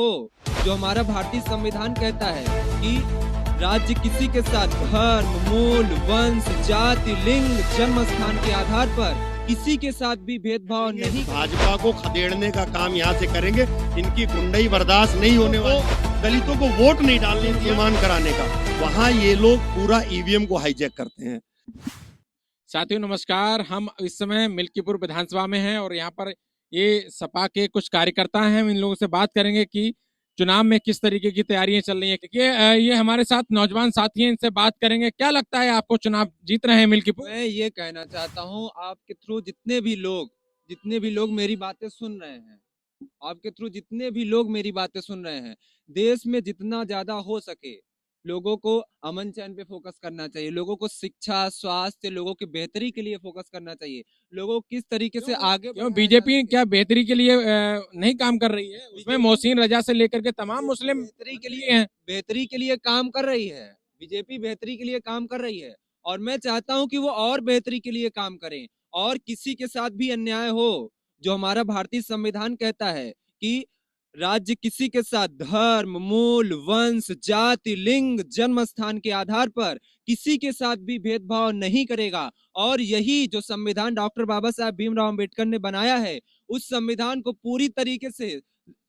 हो जो हमारा भारतीय संविधान कहता है कि राज्य किसी के साथ धर्म, मूल, वंश, जाति, लिंग, जन्म स्थान के आधार पर किसी के साथ भी भेदभाव नहीं। भाजपा को खदेड़ने का काम यहाँ से करेंगे। इनकी गुंडई बर्दाश्त नहीं होने वाली। दलितों को वोट नहीं डालने, निर्माण कराने का, वहाँ ये लोग पूरा ईवीएम को हाईजैक करते हैं। साथियों नमस्कार, हम इस समय मिल्कीपुर विधानसभा में हैं और यहाँ पर ये सपा के कुछ कार्यकर्ता हैं। हम इन लोगों से बात करेंगे कि चुनाव में किस तरीके की तैयारियां चल रही हैं। ये हमारे साथ नौजवान साथी हैं, इनसे बात करेंगे। क्या लगता है आपको, चुनाव जीत रहे हैं मिल्कीपुर? मैं ये कहना चाहता हूँ आपके थ्रू जितने भी लोग मेरी बातें सुन रहे हैं, आपके थ्रू जितने भी लोग मेरी बातें सुन रहे हैं, देश में जितना ज्यादा हो सके लोगों को अमन चैन पे फोकस करना चाहिए। लोगों को शिक्षा, स्वास्थ्य, लोगों की बेहतरी के लिए फोकस करना चाहिए। लोगों को किस तरीके से आगे क्यों बीजेपी क्या बेहतरी के लिए नहीं काम कर रही है? उसमें मोहसिन रजा से लेकर के तमाम मुस्लिम बेहतरी के लिए काम कर रही है। बीजेपी बेहतरी के लिए काम कर रही है और मैं चाहता हूं कि वो और बेहतरी के लिए काम करें। और किसी के साथ भी अन्याय हो, जो हमारा भारतीय संविधान कहता है कि राज्य किसी के साथ धर्म, मूल, वंश, जाति, लिंग, जन्म स्थान के आधार पर किसी के साथ भी भेदभाव नहीं करेगा। और यही जो संविधान डॉक्टर बाबा साहब भीमराव अंबेडकर ने बनाया है, उस संविधान को पूरी तरीके से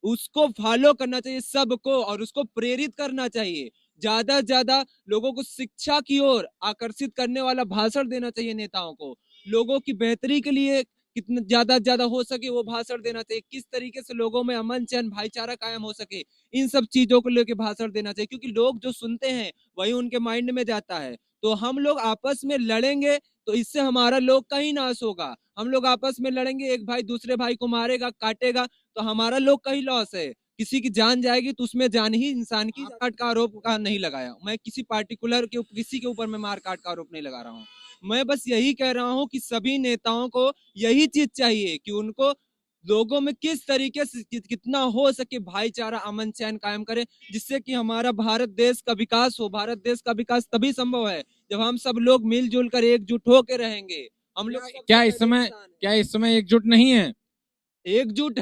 उसको फॉलो करना चाहिए सबको और उसको प्रेरित करना चाहिए। ज्यादा से ज्यादा लोगों को शिक्षा की ओर आकर्षित करने वाला भाषण देना चाहिए नेताओं को। लोगों की बेहतरी के लिए कितना ज्यादा हो सके वो भाषण देना चाहिए। किस तरीके से लोगों में अमन चैन भाईचारा कायम हो सके, इन सब चीजों को लेकर भाषण देना चाहिए, क्योंकि लोग जो सुनते हैं वही उनके माइंड में जाता है। तो हम लोग आपस में लड़ेंगे तो इससे हमारा लोग का ही नाश होगा। हम लोग आपस में लड़ेंगे, एक भाई दूसरे भाई को मारेगा, काटेगा, तो हमारा लोग का ही लॉस है। किसी की जान जाएगी तो उसमें जान ही इंसान की। काट का आरोप का नहीं लगाया मैं, किसी पार्टिकुलर के किसी के ऊपर मैं मार काट का आरोप नहीं लगा रहा हूँ। मैं बस यही कह रहा हूँ कि सभी नेताओं को यही चीज चाहिए कि उनको लोगों में किस तरीके से कितना हो सके भाईचारा, अमन चैन कायम करें, जिससे कि हमारा भारत देश का विकास हो। भारत देश का विकास तभी संभव है जब हम सब लोग मिलजुल कर एकजुट होकर रहेंगे। हम लोग क्या इस समय एकजुट नहीं है? एकजुट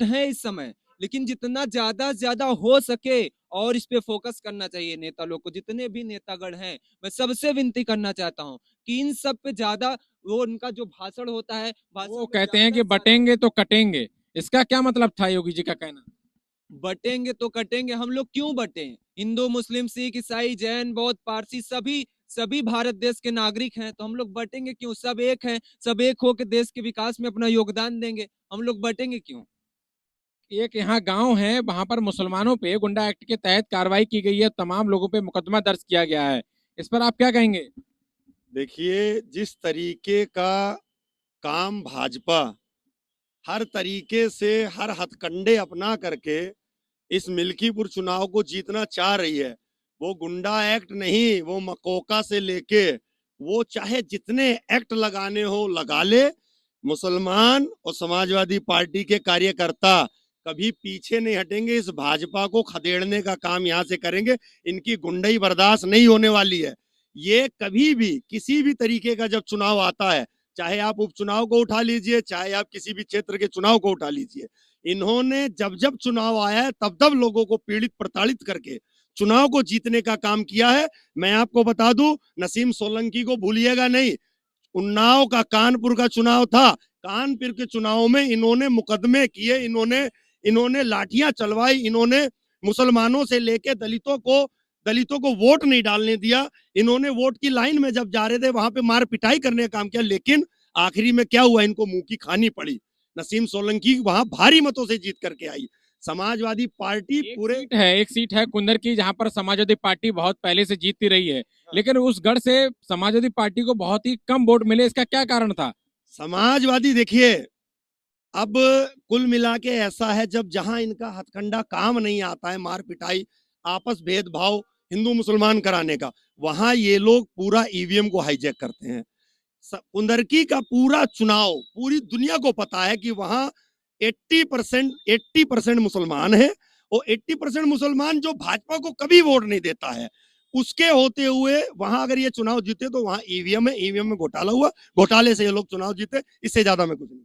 हैं इस समय, लेकिन जितना ज्यादा हो सके और इस पे फोकस करना चाहिए नेता लोग को। जितने भी नेतागण हैं, मैं सबसे विनती करना चाहता हूँ कि इन सब पे ज्यादा वो उनका जो भाषण होता है, वो कहते हैं कि बटेंगे तो कटेंगे, इसका क्या मतलब था योगी जी का कहना? बटेंगे तो कटेंगे। हम लोग क्यों बटे? हिंदू, मुस्लिम, सिख, ईसाई, जैन, बौद्ध, पारसी सभी भारत देश के नागरिक हैं, तो हम लोग बटेंगे क्यों? सब एक हैं, सब एक होकर देश के विकास में अपना योगदान देंगे। हम लोग बटेंगे क्यों? एक यहाँ गांव है, वहां पर मुसलमानों पे गुंडा एक्ट के तहत कार्रवाई की गई है, तमाम लोगों पे मुकदमा दर्ज किया गया है। इस पर आप क्या कहेंगे? देखिए, जिस तरीके का काम भाजपा हर तरीके से, हर हथकंडे अपना करके इस मिल्कीपुर चुनाव को जीतना चाह रही है, वो गुंडा एक्ट नहीं, वो मकोका से लेके वो चाहे जितने एक्ट लगाने हो लगा ले। मुसलमान और समाजवादी पार्टी के कार्यकर्ता कभी पीछे नहीं हटेंगे। इस भाजपा को खदेड़ने का काम यहाँ से करेंगे। इनकी गुंडई बर्दाश्त नहीं होने वाली है। ये कभी भी किसी भी तरीके का जब चुनाव आता है, चाहे आप उपचुनाव को उठा लीजिए, चाहे आप किसी भी क्षेत्र के चुनाव को उठा लीजिए, इन्होंने जब जब चुनाव आया है तब तब लोगों को पीड़ित प्रताड़ित करके चुनाव को जीतने का काम किया है। मैं आपको बता दूं, नसीम सोलंकी को भूलिएगा नहीं। उन्नाव का कानपुर का चुनाव था, कानपुर के चुनाव में इन्होंने मुकदमे किए, इन्होंने लाठियां चलवाई, इन्होंने मुसलमानों से लेके दलितों को वोट नहीं डालने दिया। इन्होंने वोट की लाइन में जब जा रहे थे वहां पे मार पिटाई करने का काम किया, लेकिन आखिरी में क्या हुआ, इनको मुंह की खानी पड़ी। नसीम सोलंकी वहां भारी मतों से जीत करके आई। समाजवादी पार्टी एक सीट है कुंदर की, जहां पर समाजवादी पार्टी बहुत पहले से जीतती रही है, लेकिन उस गढ़ से समाजवादी पार्टी को बहुत ही कम वोट मिले। इसका क्या कारण था? समाजवादी, देखिए, अब कुल मिला के ऐसा है, जब जहां इनका हथकंडा काम नहीं आता है, मार पिटाई, आपस भेदभाव हिंदू मुसलमान कराने का, वहां ये लोग पूरा ईवीएम को हाईजैक करते हैं। कुंदरकी का पूरा चुनाव पूरी दुनिया को पता है कि वहां 80% मुसलमान है, और 80% मुसलमान जो भाजपा को कभी वोट नहीं देता है, उसके होते हुए वहां अगर ये चुनाव जीते तो वहां ईवीएम है, ईवीएम में घोटाला हुआ, घोटाले से ये लोग चुनाव जीते। इससे ज्यादा मैं कुछ नहीं।